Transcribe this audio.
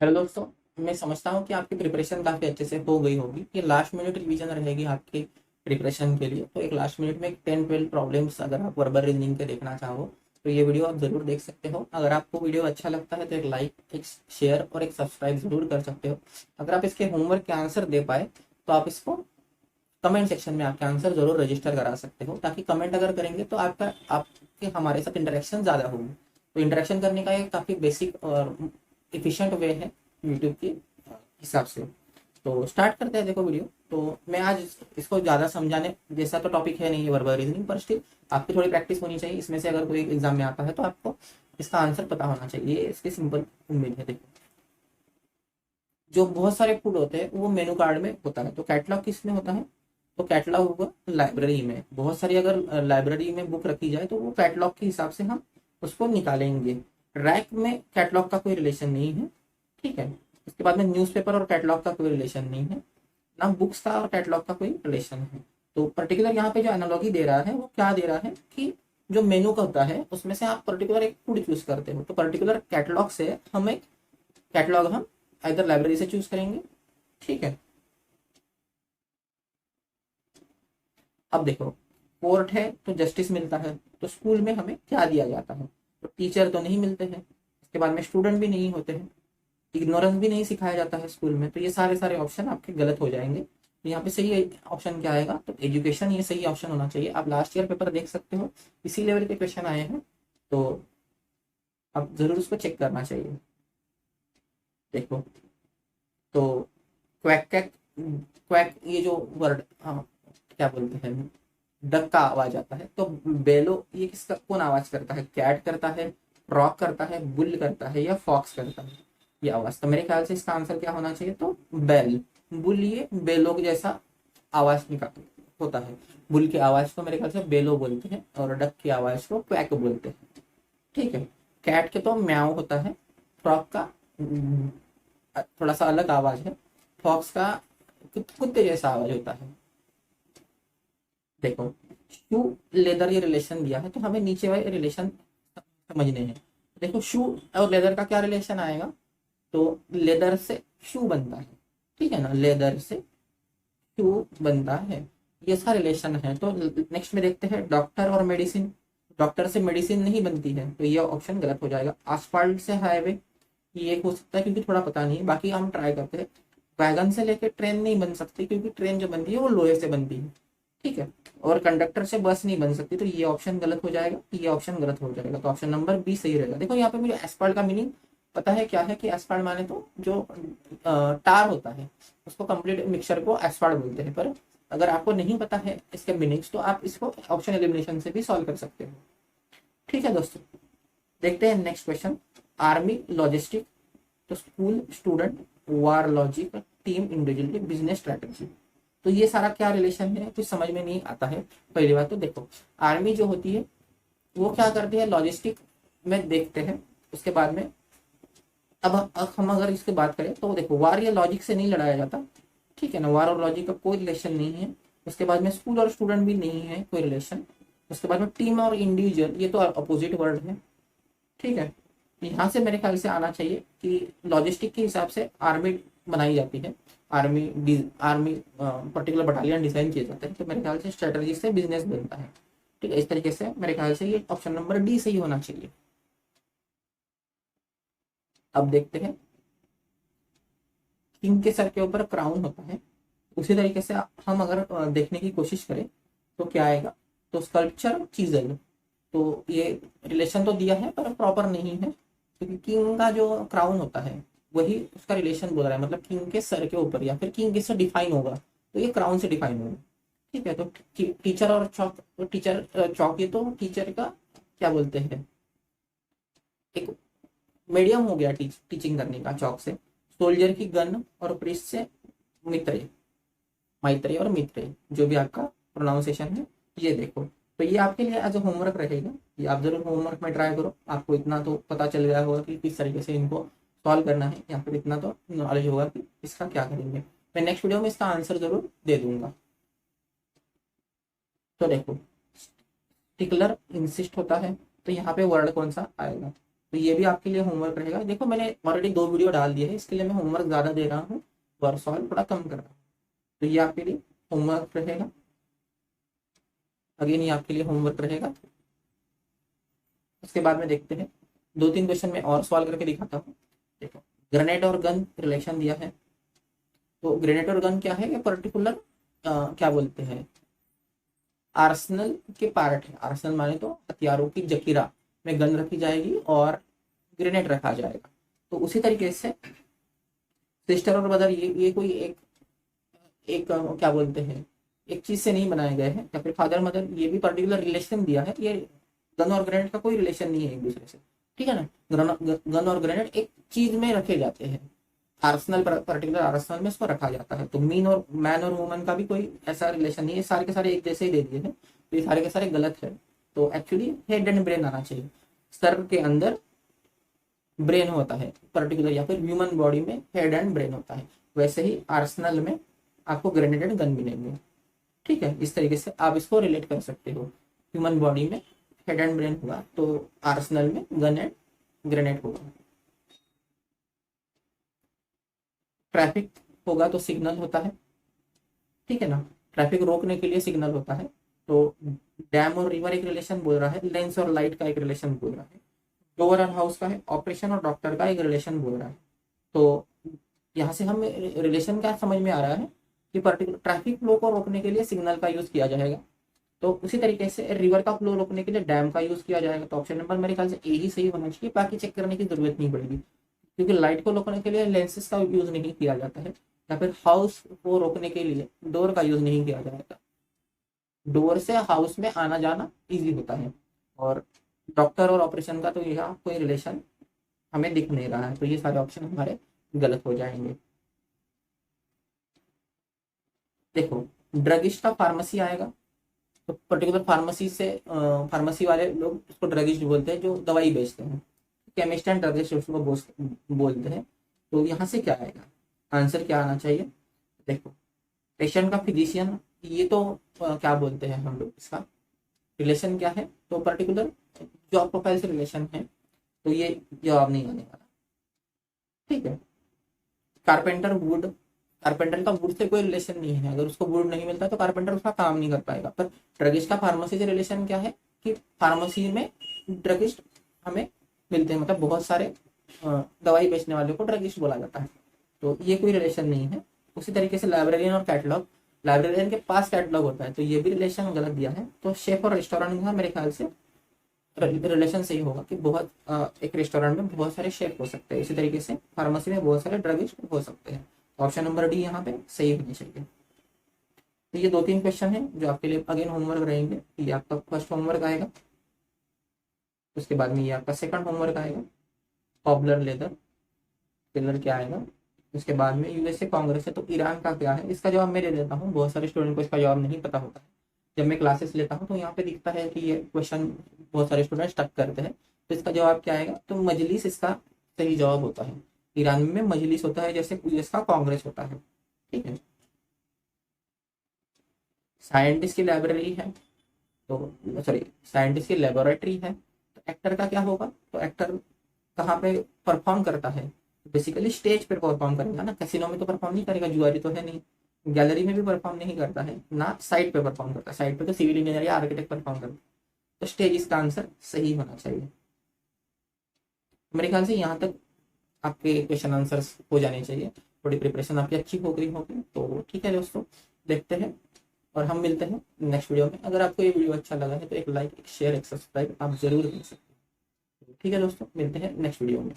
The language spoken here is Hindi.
हेलो दोस्तों। मैं समझता हूँ कि आपकी प्रिपरेशन काफ़ी अच्छे से हो गई होगी। ये लास्ट मिनट रिवीजन रहेगी आपकी प्रिपरेशन के लिए। तो एक लास्ट मिनट में 10-12 प्रॉब्लम्स अगर आप वर्बल रीजनिंग के देखना चाहो तो ये वीडियो आप ज़रूर देख सकते हो। अगर आपको वीडियो अच्छा लगता है तो एक लाइक, एक शेयर और एक सब्सक्राइब ज़रूर कर सकते हो। अगर आप इसके होमवर्क के आंसर दे पाए तो आप इसको कमेंट सेक्शन में आपके आंसर ज़रूर रजिस्टर करा सकते हो, ताकि कमेंट अगर करेंगे तो आपका आपके हमारे साथ इंटरेक्शन ज़्यादा होगी। तो इंटरेक्शन करने का एक काफ़ी बेसिक और इफिशिएंट वे है यूट्यूब के हिसाब से। तो स्टार्ट करते हैं। देखो वीडियो तो मैं आज इसको ज़्यादा समझाने जैसा तो टॉपिक है नहीं वर्बल रीजनिंग, पर स्टिल आपकी थोड़ी प्रैक्टिस होनी चाहिए। इसमें से अगर कोई एग्जाम में आता है तो आपको इसका आंसर पता होना चाहिए, ये इसकी सिंपल उम्मीद है। देखो, जो बहुत सारे फूड होते हैं वो मेनू कार्ड में होता है, तो कैटलॉग किस में होता है? तो कैटलॉग होगा लाइब्रेरी में। बहुत सारी अगर लाइब्रेरी में बुक रखी जाए तो वो कैटलॉग के हिसाब से हम उसको निकालेंगे। रैक में कैटलॉग का कोई रिलेशन नहीं है, ठीक है। इसके बाद में न्यूज़पेपर और कैटलॉग का कोई रिलेशन नहीं है, ना बुक्स का और कैटलॉग का कोई रिलेशन है। तो पर्टिकुलर यहाँ पे जो एनालॉगी दे रहा है वो क्या दे रहा है कि जो मेनू का होता है उसमें से आप पर्टिकुलर एक फूड चूज करते हो, तो पर्टिकुलर कैटलॉग से हम एक कैटलॉग हम इधर लाइब्रेरी से चूज करेंगे, ठीक है। अब देखो, कोर्ट है तो जस्टिस मिलता है, तो स्कूल में हमें क्या दिया जाता है? तो टीचर तो नहीं मिलते हैं, इसके बाद में स्टूडेंट भी नहीं होते हैं, इग्नोरेंस भी नहीं सिखाया जाता है स्कूल में। तो ये सारे सारे ऑप्शन आपके गलत हो जाएंगे। तो यहाँ पे सही ऑप्शन क्या आएगा? तो एजुकेशन, ये सही ऑप्शन होना चाहिए। आप लास्ट ईयर पेपर देख सकते हो, इसी लेवल के क्वेश्चन आए हैं, तो आप जरूर उसको चेक करना चाहिए। देखो, तो क्वैक क्वैक क्वैक, ये जो वर्ड, हाँ, क्या बोलते हैं, डक का आवाज आता है। तो बेलो, ये किसका कौन आवाज करता है? कैट करता है, रॉक करता है, बुल करता है या फॉक्स करता है ये आवाज? तो मेरे ख्याल से इसका आंसर क्या होना चाहिए? तो बेल। बुल ये बेलो के जैसा आवाज निकाल होता है। बुल की आवाज को मेरे ख्याल से बेलो बोलते हैं और डक की आवाज को क्वैक बोलते हैं, ठीक है। कैट के तो म्याऊ होता है, फ्रॉक का थोड़ा सा अलग आवाज है, फॉक्स का कुत्ते जैसा आवाज होता है। देखो, शू लेदर ये रिलेशन दिया है, तो हमें नीचे वाले रिलेशन समझने हैं। देखो, शू और लेदर का क्या रिलेशन आएगा? तो लेदर से शू बनता है, ठीक है ना, लेदर से शू बनता है, ये सा रिलेशन है। तो नेक्स्ट में देखते हैं डॉक्टर और मेडिसिन। डॉक्टर से मेडिसिन नहीं बनती है, तो ये ऑप्शन गलत हो जाएगा। आसफाल्ट से हाईवे, ये एक हो सकता है क्योंकि थोड़ा पता नहीं है, बाकी हम ट्राई करते हैं। वैगन से लेके ट्रेन नहीं बन सकती, क्योंकि ट्रेन जो बनती है वो लोहे से बनती है, ठीक है। और कंडक्टर से बस नहीं बन सकती, तो ये ऑप्शन गलत हो जाएगा, ये ऑप्शन गलत हो जाएगा। तो ऑप्शन नंबर बी सही रहेगा। देखो, यहाँ पे मुझे एस्पाल्ट का मीनिंग पता है क्या है, कि एस्पाल्ट माने तो जो टार होता है उसको कंप्लीट मिक्सचर को एस्पाल्ट बोलते हैं। पर अगर आपको नहीं पता है इसके मीनिंग्स तो आप इसको ऑप्शन एलिमिनेशन से भी सॉल्व कर सकते हो, ठीक है दोस्तों। देखते हैं नेक्स्ट क्वेश्चन। आर्मी लॉजिस्टिक, तो school student, war logic, team individual, business strategy. तो ये सारा क्या रिलेशन है कुछ समझ में नहीं आता है। पहली बात तो देखो, आर्मी जो होती है वो क्या करती है? लॉजिस्टिक में देखते हैं। उसके बाद में अब हम अगर इसकी बात करें तो देखो, वार या लॉजिक से नहीं लड़ाया जाता, ठीक है ना, वार और लॉजिक का कोई रिलेशन नहीं है। उसके बाद में स्कूल और स्टूडेंट भी नहीं है कोई रिलेशन। उसके बाद में टीम और इंडिविजुअल, ये तो अपोजिट वर्ड है, ठीक है। यहाँ से मेरे ख्याल से आना चाहिए कि लॉजिस्टिक के हिसाब से आर्मी बनाई जाती है, आर्मी पर्टिकुलर बटालियन डिजाइन किए जाते हैं। तो मेरे ख्याल से स्ट्रेटजी से बिजनेस बनता है, ठीक है। इस तरीके से मेरे ख्याल से ये ऑप्शन नंबर डी सही होना चाहिए। अब देखते हैं, किंग के सर के ऊपर क्राउन होता है, उसी तरीके से हम अगर देखने की कोशिश करें तो क्या आएगा? तो स्कल्पचर चीजल, तो ये रिलेशन तो दिया है पर प्रॉपर नहीं है, क्योंकि किंग का जो क्राउन होता है वही उसका रिलेशन बोल रहा है, मतलब किंग के सर के ऊपर या फिर किंग किससे डिफाइन होगा, तो ये क्राउन से डिफाइन होगा, ठीक है। तो टीचर और चौक, तो टीचर चौक, ये तो टीचर का क्या बोलते हैं, एक मीडियम हो गया टीचिंग करने का चौक से। सोल्जर की गन और प्रिस्ट से मित्र, मैत्रेय और मित्रेय, जो भी आपका प्रोनाउंसिएशन है, ये देखो। तो ये आपके लिए एज अ होमवर्क रहेगा, ये आप जरूर होमवर्क में ट्राई करो। आपको इतना तो पता चल गया होगा कि किस तरीके से इनको सॉल्व करना है, या फिर इतना तो नॉलेज होगा कि इसका क्या करेंगे। मैं नेक्स्ट वीडियो में इसका आंसर जरूर दे दूंगा। तो देखो, टिकलर इंसिस्ट होता है, तो यहाँ पे वर्ड कौन सा आएगा? तो ये भी आपके लिए होमवर्क रहेगा। देखो मैंने ऑलरेडी 2 वीडियो डाल दिए है, इसके लिए मैं होमवर्क ज़्यादा दे रहा हूँ और सॉल्व थोड़ा कम कर रहा हूँ। तो ये आपके लिए होमवर्क रहेगा, अगेन ये आपके लिए होमवर्क रहेगा। उसके बाद में देखते हैं 2-3 क्वेश्चन में और सॉल्व करके दिखाता हूँ। देखो ग्रेनेड और गन रिलेशन दिया है। तो ग्रेनेड और गन क्या है, ये पर्टिकुलर क्या बोलते हैं, आर्सनल के पार्ट है। आर्सनल माने तो हथियारों की जखीरा में गन रखी जाएगी और ग्रेनेड रखा जाएगा। तो उसी तरीके से सिस्टर और ब्रदर ये कोई एक एक क्या बोलते हैं, एक चीज से नहीं बनाए गए हैं, या फिर फादर मदर, ये भी पर्टिकुलर रिलेशन दिया है। ये गन और ग्रेनेड का कोई रिलेशन नहीं है एक दूसरे से, ठीक है ना। गन और ग्रेनेड एक चीज में रखे जाते हैं, आर्सनल पर्टिकुलर आर्सनल में इसको रखा जाता है। तो मीन और मैन और वुमन का भी कोई ऐसा रिलेशन नहीं है, सारे के सारे एक जैसे ही दे दिए हैं, तो ये सारे के सारे गलत है। तो एक्चुअली हेड एंड ब्रेन आना चाहिए, सर के अंदर ब्रेन होता है पर्टिकुलर, या फिर ह्यूमन बॉडी में हेड एंड ब्रेन होता है। वैसे ही आर्सनल में आपको ग्रेनेडेड गन मिलेंगे, ठीक है। इस तरीके से आप इसको रिलेट कर सकते हो, ह्यूमन बॉडी में हेड एंड ब्रेन होगा तो आर्सनल में गन एंड ग्रेनेड होगा। ट्रैफिक होगा तो सिग्नल होता है, ठीक है ना, ट्रैफिक रोकने के लिए सिग्नल होता है। तो डैम और रिवर एक रिलेशन बोल रहा है, लेंस और लाइट का एक रिलेशन बोल रहा है, डोर और हाउस का है, ऑपरेशन और डॉक्टर का एक रिलेशन बोल रहा है। तो यहाँ से हम रिलेशन क्या समझ में आ रहा है कि पर्टिकुलर ट्रैफिक फ्लो को रोकने के लिए सिग्नल का यूज किया जाएगा, तो उसी तरीके से रिवर का फ्लो रोकने के लिए डैम का यूज किया जाएगा। तो ऑप्शन नंबर मेरे ख्याल से ए ही सही होना चाहिए, बाकी चेक करने की जरूरत नहीं पड़ेगी, क्योंकि लाइट को रोकने के लिए लेंसेज का यूज नहीं किया जाता है, या फिर हाउस को रोकने के लिए डोर का यूज नहीं किया जाएगा। डोर से हाउस में आना जाना इजी होता है, और डॉक्टर और ऑपरेशन का तो यह कोई रिलेशन हमें दिख नहीं रहा है, तो ये सारे ऑप्शन हमारे गलत हो जाएंगे। देखो ड्रगिस्ट का फार्मेसी आएगा, तो पर्टिकुलर फार्मेसी से फार्मेसी वाले लोग उसको ड्रगिस्ट बोलते हैं जो दवाई बेचते हैं, केमिस्ट एंड ड्रगिस्ट उसको बोलते हैं। तो यहाँ से क्या आएगा, आंसर क्या आना चाहिए। देखो पेशेंट का फिजिशियन, ये तो क्या बोलते हैं हम लोग, इसका रिलेशन क्या है, तो पर्टिकुलर जॉब प्रोफाइल से रिलेशन है, तो ये जवाब नहीं आने वाला, ठीक है। कारपेंटर वुड, कारपेंटर का वुड से कोई रिलेशन नहीं है, अगर उसको वुड नहीं मिलता तो कारपेंटर उसका काम नहीं कर पाएगा। पर ड्रगिस्ट का फार्मेसी से रिलेशन क्या है कि फार्मेसी में ड्रगिस्ट हमें मिलते हैं, मतलब बहुत सारे दवाई बेचने वाले को ड्रगिस्ट बोला जाता है, तो ये कोई रिलेशन नहीं है। उसी तरीके से लाइब्रेरियन और कैटलॉग, लाइब्रेरियन के पास कैटलॉग होता है, तो ये भी रिलेशन गलत दिया है। तो शेफ और रेस्टोरेंट का मेरे ख्याल से रिलेशन सही होगा कि बहुत एक रेस्टोरेंट में बहुत सारे शेफ हो सकते हैं, इसी तरीके से फार्मेसी में बहुत सारे ड्रगिस्ट हो सकते हैं। ऑप्शन नंबर डी यहाँ पे सही होनी चाहिए। तो ये 2-3 क्वेश्चन है जो आपके लिए अगेन होमवर्क रहेंगे। ये आपका फर्स्ट होमवर्क आएगा, उसके बाद में ये आपका सेकंड होमवर्क आएगा, पॉपुलर लेदर पिलर क्या आएगा। उसके बाद में यूएसए कांग्रेस है, तो ईरान का क्या है, इसका जवाब मैं दे देता हूँ, बहुत सारे स्टूडेंट को इसका जवाब नहीं पता होता है। जब मैं क्लासेस लेता हूँ तो यहाँ पे दिखता है कि ये क्वेश्चन बहुत सारे स्टूडेंट स्टक करते हैं, तो इसका जवाब क्या आएगा, तो मजलिस इसका सही जवाब होता है। ईरान में मजलिस होता है जैसे यूएस का कांग्रेस होता है, ठीक है। साइंटिस्ट की लाइब्रेरी है, तो सॉरी साइंटिस्ट की लेबोरेटरी है, तो एक्टर का क्या होगा, तो एक्टर कहाँ पे परफॉर्म करता है, बेसिकली स्टेज पे परफॉर्म करेगा ना, कैसीनो में तो परफॉर्म नहीं करेगा, जुआरी तो है नहीं, गैलरी में भी परफॉर्म नहीं करता है ना, साइड पे परफॉर्म करता है, साइड पे तो सिविल इंजीनियर या आर्किटेक्ट परफॉर्म करता है। तो स्टेज इसका आंसर सही होना चाहिए। मेरे ख्याल से यहाँ तक आपके क्वेश्चन आंसर्स हो जाने चाहिए, थोड़ी प्रिपरेशन आपकी अच्छी हो गई होगी, तो ठीक है दोस्तों, देखते हैं और हम मिलते हैं नेक्स्ट वीडियो में। अगर आपको ये वीडियो अच्छा लगा है तो एक लाइक, एक शेयर, एक सब्सक्राइब आप जरूर कर सकते हैं। ठीक है दोस्तों, मिलते हैं नेक्स्ट वीडियो में।